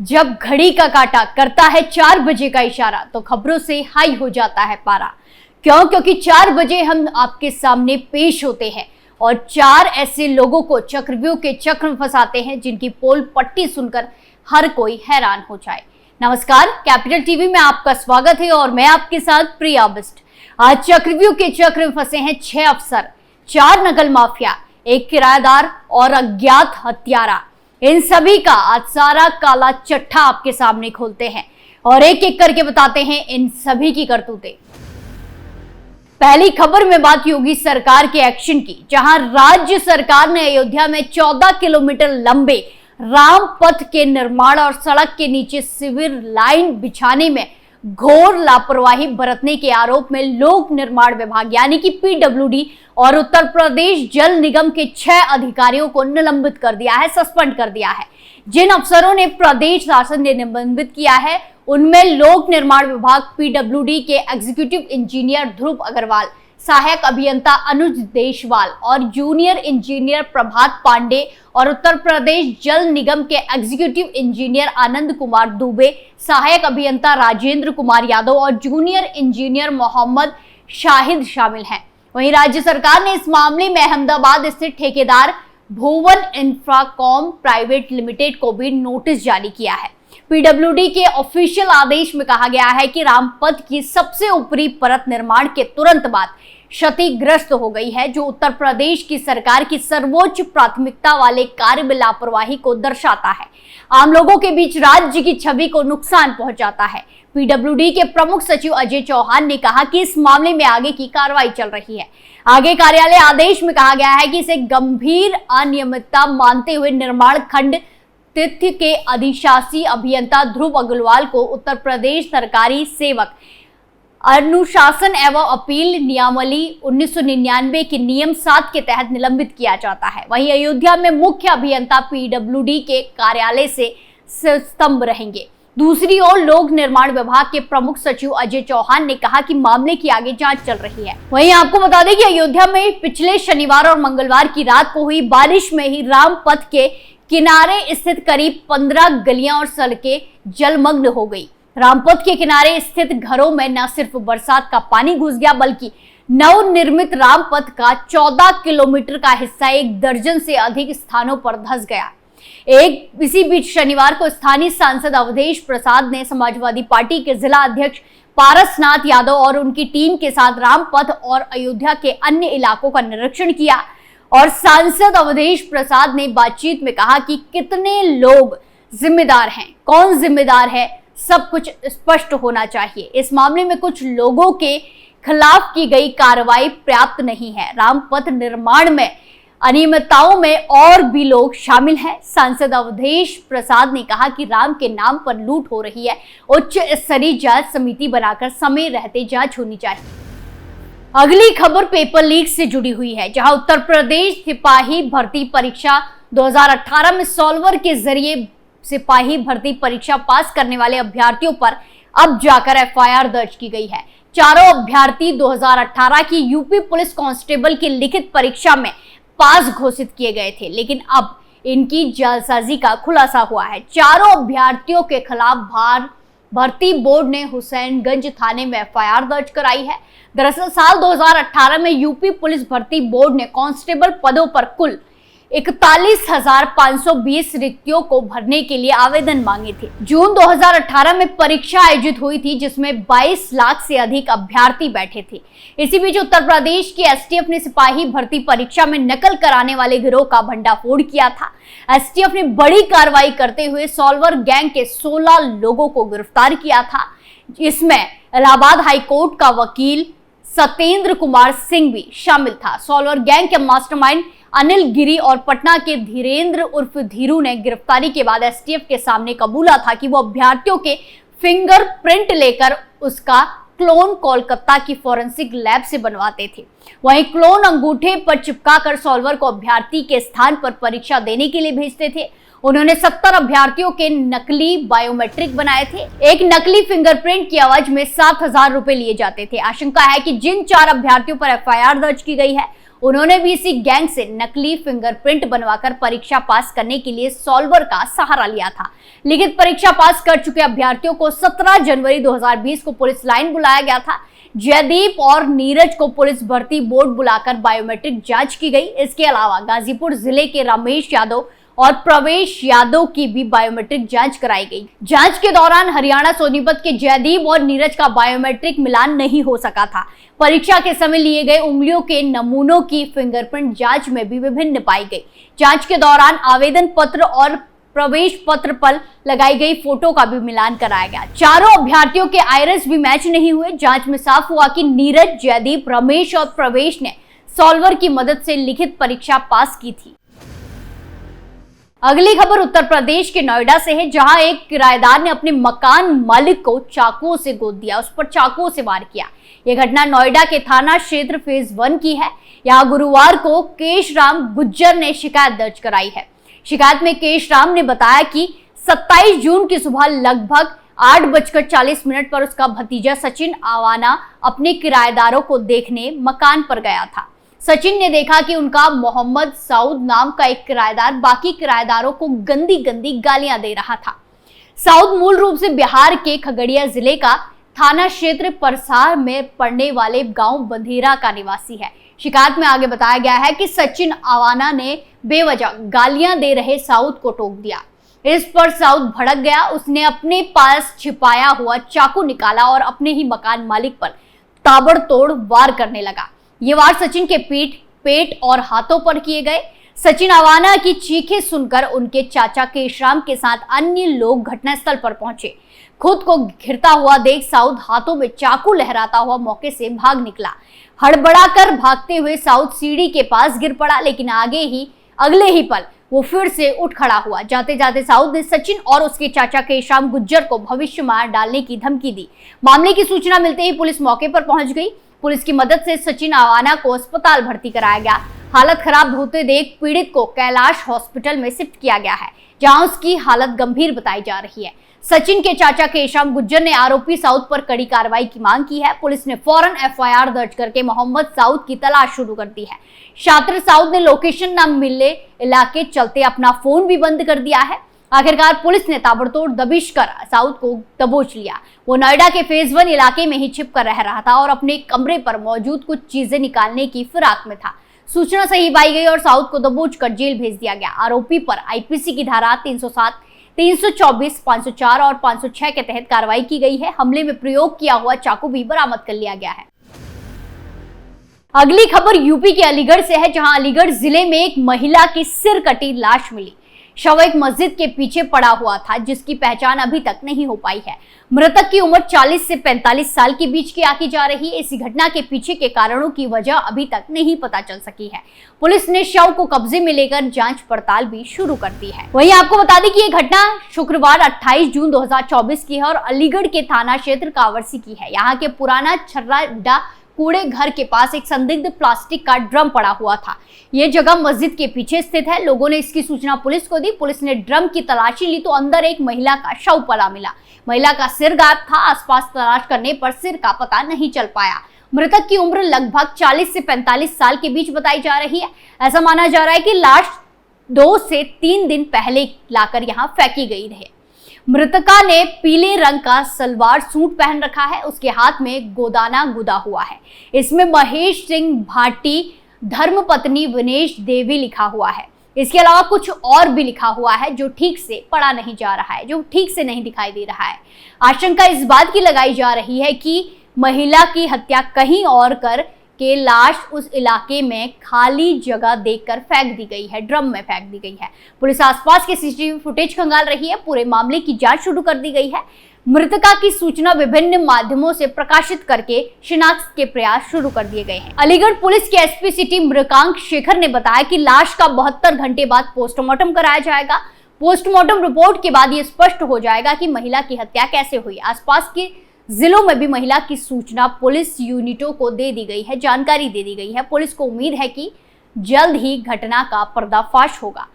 जब घड़ी का काटा करता है 4 बजे का इशारा तो खबरों से हाई हो जाता है पारा। क्यों? क्योंकि 4 बजे हम आपके सामने पेश होते हैं और 4 ऐसे लोगों को चक्रव्यूह के चक्र में फंसाते हैं जिनकी पोल पट्टी सुनकर हर कोई हैरान हो जाए। नमस्कार, कैपिटल टीवी में आपका स्वागत है और मैं आपके साथ प्रिया बिस्ट। आज चक्रव्यूह के चक्र में फंसे हैं 6 अफसर, 4 नकल माफिया, 1 किराएदार और अज्ञात हत्यारा। इन सभी का आज सारा काला चट्टा आपके सामने खोलते हैं और एक एक करके बताते हैं इन सभी की करतूतें। पहली खबर में बात योगी सरकार के एक्शन की, जहां राज्य सरकार ने अयोध्या में 14 किलोमीटर लंबे राम पथ के निर्माण और सड़क के नीचे सिविल लाइन बिछाने में घोर लापरवाही बरतने के आरोप में लोक निर्माण विभाग यानी कि पीडब्ल्यूडी और उत्तर प्रदेश जल निगम के 6 अधिकारियों को निलंबित कर दिया है, सस्पेंड कर दिया है। जिन अफसरों ने प्रदेश शासन ने निलंबित किया है उनमें लोक निर्माण विभाग पीडब्ल्यूडी के एग्जीक्यूटिव इंजीनियर ध्रुव अग्रवाल, सहायक अभियंता अनुज देशवाल और जूनियर इंजीनियर प्रभात पांडे और उत्तर प्रदेश जल निगम के एग्जीक्यूटिव इंजीनियर आनंद कुमार दुबे, सहायक अभियंता राजेंद्र कुमार यादव और जूनियर इंजीनियर मोहम्मद शाहिद शामिल हैं। वहीं राज्य सरकार ने इस मामले में अहमदाबाद स्थित ठेकेदार भुवन इंफ्राकॉम प्राइवेट लिमिटेड को भी नोटिस जारी किया है। पीडब्ल्यूडी के ऑफिशियल आदेश में कहा गया है कि रामपथ की सबसे ऊपरी परत निर्माण के तुरंत बाद क्षतिग्रस्त हो गई है, जो उत्तर प्रदेश की सरकार की सर्वोच्च प्राथमिकता वाले कार्य में लापरवाही को दर्शाता है, आम लोगों के बीच राज्य की छवि को नुकसान पहुंचाता है। पीडब्ल्यूडी के प्रमुख सचिव अजय चौहान ने कहा कि इस मामले में आगे की कार्रवाई चल रही है। आगे कार्यालय आदेश में कहा गया है कि इसे गंभीर अनियमितता मानते हुए निर्माण खंड तिथि के अधिशासी अभियंता ध्रुव अग्रवाल को उत्तर प्रदेश सरकारी सेवक अनुशासन एवं अपील नियमावली 1999 के नियम 7 के तहत निलंबित किया जाता है। वहीं अयोध्या में मुख्य अभियंता पीडब्ल्यूडी के कार्यालय से स्तंभ रहेंगे। दूसरी ओर लोक निर्माण विभाग के प्रमुख सचिव अजय चौहान ने कहा कि मामले की आगे जांच चल रही है। वहीं आपको बता दें कि अयोध्या में पिछले शनिवार और मंगलवार की रात को हुई बारिश में ही राम पथ के किनारे स्थित करीब 15 गलियां और सड़कें जलमग्न हो गई। रामपथ के किनारे स्थित घरों में न सिर्फ बरसात का पानी घुस गया बल्कि नवनिर्मित रामपथ का 14 किलोमीटर का हिस्सा 1 दर्जन से अधिक स्थानों पर धंस गया। इसी बीच शनिवार को स्थानीय सांसद अवधेश प्रसाद ने समाजवादी पार्टी के जिला अध्यक्ष पारसनाथ यादव और उनकी टीम के साथ रामपथ और अयोध्या के अन्य इलाकों का निरीक्षण किया और सांसद अवधेश प्रसाद ने बातचीत में कहा कि कितने लोग जिम्मेदार हैं, कौन जिम्मेदार है, सब कुछ स्पष्ट होना चाहिए। इस मामले में कुछ लोगों के खिलाफ की गई कार्रवाई पर्याप्त नहीं है। रामपथ निर्माण में अनियमितताओं में और भी लोग शामिल हैं। सांसद अवधेश प्रसाद ने कहा कि राम के नाम पर लूट हो रही है, उच्च स्तरीय जांच समिति बनाकर समय रहते जांच होनी चाहिए। अगली खबर पेपर लीक से जुड़ी हुई है, जहां उत्तर प्रदेश सिपाही भर्ती परीक्षा 2018 में सॉल्वर के जरिए सिपाही भर्ती परीक्षा पास करने वाले अभ्यर्थियों पर अब जाकर एफआईआर दर्ज की गई है। चारों अभ्यर्थी 2018 की यूपी पुलिस कांस्टेबल की लिखित परीक्षा में पास घोषित किए गए थे, लेकिन अब इनकी जालसाजी का खुलासा हुआ है। चारों अभ्यर्थियों के खिलाफ भर्ती बोर्ड ने हुसैनगंज थाने में एफआईआर दर्ज कराई है। दरअसल साल 2018 में यूपी पुलिस भर्ती बोर्ड ने कांस्टेबल पदों पर कुल 41,520 रिक्तियों को भरने के लिए आवेदन मांगे थे। जून 2018 में परीक्षा आयोजित हुई थी, जिसमें 22 लाख से अधिक अभ्यर्थी बैठे थे। इसी बीच उत्तर प्रदेश की एसटीएफ ने सिपाही भर्ती परीक्षा में नकल कराने वाले गिरोह का भंडाफोड़ किया था। एसटीएफ ने बड़ी कार्रवाई करते हुए सॉल्वर गैंग के 16 लोगों को गिरफ्तार किया था। इसमें इलाहाबाद हाईकोर्ट का वकील सत्येंद्र कुमार सिंह भी शामिल था। सॉल्वर गैंग के मास्टरमाइंड अनिल गिरी और पटना के धीरेन्द्र उर्फ धीरू ने गिरफ्तारी के बाद एसटीएफ के सामने कबूला था कि वो अभ्यर्थियों के फिंगरप्रिंट लेकर उसका क्लोन कोलकाता की फॉरेंसिक लैब से बनवाते थे। वहीं क्लोन अंगूठे पर चिपकाकर सॉल्वर को अभ्यर्थी के स्थान पर परीक्षा देने के लिए भेजते थे। उन्होंने 70 अभ्यर्थियों के नकली बायोमेट्रिक बनाए थे। एक नकली फिंगरप्रिंट की एवज में 7,000 रुपए लिए जाते थे। आशंका है कि जिन 4 अभ्यर्थियों पर एफआईआर दर्ज की गई है उन्होंने भी इसी गैंग से नकली फिंगरप्रिंट बनवाकर परीक्षा पास करने के लिए सॉल्वर का सहारा लिया था। लिखित परीक्षा पास कर चुके अभ्यर्थियों को 17 जनवरी 2020 को पुलिस लाइन बुलाया गया था। जयदीप और नीरज को पुलिस भर्ती बोर्ड बुलाकर बायोमेट्रिक जांच की गई। इसके अलावा गाजीपुर जिले के रमेश यादव और प्रवेश यादव की भी बायोमेट्रिक जांच कराई गई। जांच के दौरान हरियाणा सोनीपत के जयदीप और नीरज का बायोमेट्रिक मिलान नहीं हो सका था। परीक्षा के समय लिए गए उंगलियों के नमूनों की फिंगरप्रिंट जांच में भी विभिन्न पाई गई। जांच के दौरान आवेदन पत्र और प्रवेश पत्र पर लगाई गई फोटो का भी मिलान कराया गया। चारों अभ्यर्थियों के आइरिस भी मैच नहीं हुए। जांच में साफ हुआ कि नीरज, जयदीप, रमेश और प्रवेश ने सॉल्वर की मदद से लिखित परीक्षा पास की थी। अगली खबर उत्तर प्रदेश के नोएडा से है, जहां एक किराएदार ने अपने मकान मालिक को चाकुओं से गोद दिया, उस पर चाकुओं से वार किया। यह घटना नोएडा के थाना क्षेत्र फेज 1 की है। यहां गुरुवार को केशराम गुज्जर ने शिकायत दर्ज कराई है। शिकायत में केशराम ने बताया कि 27 जून की सुबह लगभग 8:40 पर उसका भतीजा सचिन आवाना अपने किराएदारों को देखने मकान पर गया था। सचिन ने देखा कि उनका मोहम्मद साउद नाम का एक किराएदार बाकी किराएदारों को गंदी गंदी गालियां दे रहा था। साउद मूल रूप से बिहार के खगड़िया जिले का थाना क्षेत्र परसार में पड़ने वाले गांव बंधेरा का निवासी है। शिकायत में आगे बताया गया है कि सचिन आवाना ने बेवजह गालियां दे रहे साउद को टोक दिया। इस पर साउद भड़क गया। उसने अपने पास छिपाया हुआ चाकू निकाला और अपने ही मकान मालिक पर ताबड़तोड़ वार करने लगा। ये वार सचिन के पीठ, पेट और हाथों पर किए गए। सचिन आवाना की चीखें सुनकर उनके चाचा केशराम के साथ अन्य लोग घटनास्थल पर पहुंचे। खुद को घिरता हुआ देख साउद हाथों में चाकू लहराता हुआ मौके से भाग निकला। हड़बड़ाकर भागते हुए साउद सीढ़ी के पास गिर पड़ा, लेकिन अगले ही पल वो फिर से उठ खड़ा हुआ। जाते जाते साउद ने सचिन और उसके चाचा केशराम गुज्जर को भविष्य मार डालने की धमकी दी। मामले की सूचना मिलते ही पुलिस मौके पर पहुंच गई। पुलिस की मदद से सचिन आवाना को अस्पताल भर्ती कराया गया। हालत खराब होते देख पीड़ित को कैलाश हॉस्पिटल में शिफ्ट किया गया है, जहां उसकी हालत गंभीर बताई जा रही है। सचिन के चाचा केशराम गुज्जर ने आरोपी साउद पर कड़ी कार्रवाई की मांग की है। पुलिस ने फौरन एफआईआर दर्ज करके मोहम्मद साउद की तलाश शुरू कर दी है। छात्र साउद ने लोकेशन न मिलने इलाके चलते अपना फोन भी बंद कर दिया है। आखिरकार पुलिस ने ताबड़तोड़ दबिश कर साउद को दबोच लिया। वो नोएडा के फेज 1 इलाके में ही छिप कर रह रहा था और अपने कमरे पर मौजूद कुछ चीजें निकालने की फिराक में था। सूचना सही पाई गई और साउद को दबोच कर जेल भेज दिया गया। आरोपी पर आईपीसी की धारा 307, 324, 504 और 506 के तहत कार्रवाई की गई है। हमले में प्रयोग किया हुआ चाकू भी बरामद कर लिया गया है। अगली खबर यूपी के अलीगढ़ से है, जहां अलीगढ़ जिले में एक महिला की सिर कटी लाश मिली। शव एक मस्जिद के पीछे पड़ा हुआ था, जिसकी पहचान अभी तक नहीं हो पाई है। मृतक की उम्र 40 से 45 साल के बीच की आकी जा रही है। इसी घटना के पीछे के कारणों की वजह अभी तक नहीं पता चल सकी है। पुलिस ने शव को कब्जे में लेकर जांच पड़ताल भी शुरू कर दी है। वहीं आपको बता दें कि ये घटना शुक्रवार 28 जून 2024 की है और अलीगढ़ के थाना क्षेत्र कांवरसी की है। यहाँ के पुराना छर्राडा कूड़े घर के पास एक संदिग्ध प्लास्टिक का ड्रम पड़ा हुआ था। यह जगह मस्जिद के पीछे स्थित है। लोगों ने इसकी सूचना पुलिस को दी। पुलिस ने ड्रम की तलाशी ली तो अंदर एक महिला का शव पड़ा मिला। महिला का सिर गायब था। आसपास तलाश करने पर सिर का पता नहीं चल पाया। मृतक की उम्र लगभग 40 से 45 साल के बीच बताई जा रही है। ऐसा माना जा रहा है कि लाश 2 से 3 दिन पहले लाकर यहाँ फेंकी गई है। मृतका ने पीले रंग का सलवार सूट पहन रखा है। उसके हाथ में गोदाना गुदा हुआ है। इसमें महेश सिंह भाटी धर्मपत्नी विनेश देवी लिखा हुआ है। इसके अलावा कुछ और भी लिखा हुआ है जो ठीक से पढ़ा नहीं जा रहा है, जो ठीक से नहीं दिखाई दे रहा है। आशंका इस बात की लगाई जा रही है कि महिला की हत्या कहीं और कर के लाश उस इलाके में खाली जगह देखकर फेंक दी गई है, ड्रम में फेंक दी गई है। पुलिस आसपास के सीसीटीवी फुटेज खंगाल रही है। पूरे मामले की जांच शुरू कर दी गई है। मृतका की सूचना विभिन्न माध्यमों से प्रकाशित करके शिनाख्त के प्रयास शुरू कर दिए गए हैं। अलीगढ़ पुलिस के एसपी सिटी मृगांक शेखर ने बताया कि लाश का 72 घंटे बाद पोस्टमार्टम कराया जाएगा। पोस्टमार्टम रिपोर्ट के बाद ये स्पष्ट हो जाएगा कि महिला की हत्या कैसे हुई। आसपास के जिलों में भी महिला की सूचना पुलिस यूनिटों को दे दी गई है, जानकारी दे दी गई है। पुलिस को उम्मीद है कि जल्द ही घटना का पर्दाफाश होगा।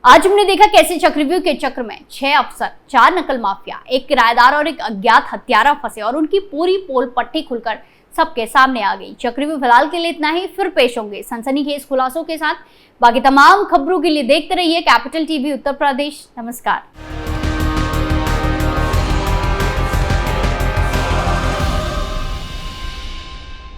आज हमने देखा कैसे चक्रव्यूह के चक्र में 6 अफसर, 4 नकल माफिया, एक किराएदार और एक अज्ञात हत्यारा फंसे और उनकी पूरी पोल पट्टी खुलकर सबके सामने आ गई। चक्री में फिलहाल के लिए इतना ही, फिर पेश होंगे सनसनीखेज खुलासों के साथ। बाकी तमाम खबरों के लिए देखते रहिए कैपिटल टीवी उत्तर प्रदेश। नमस्कार।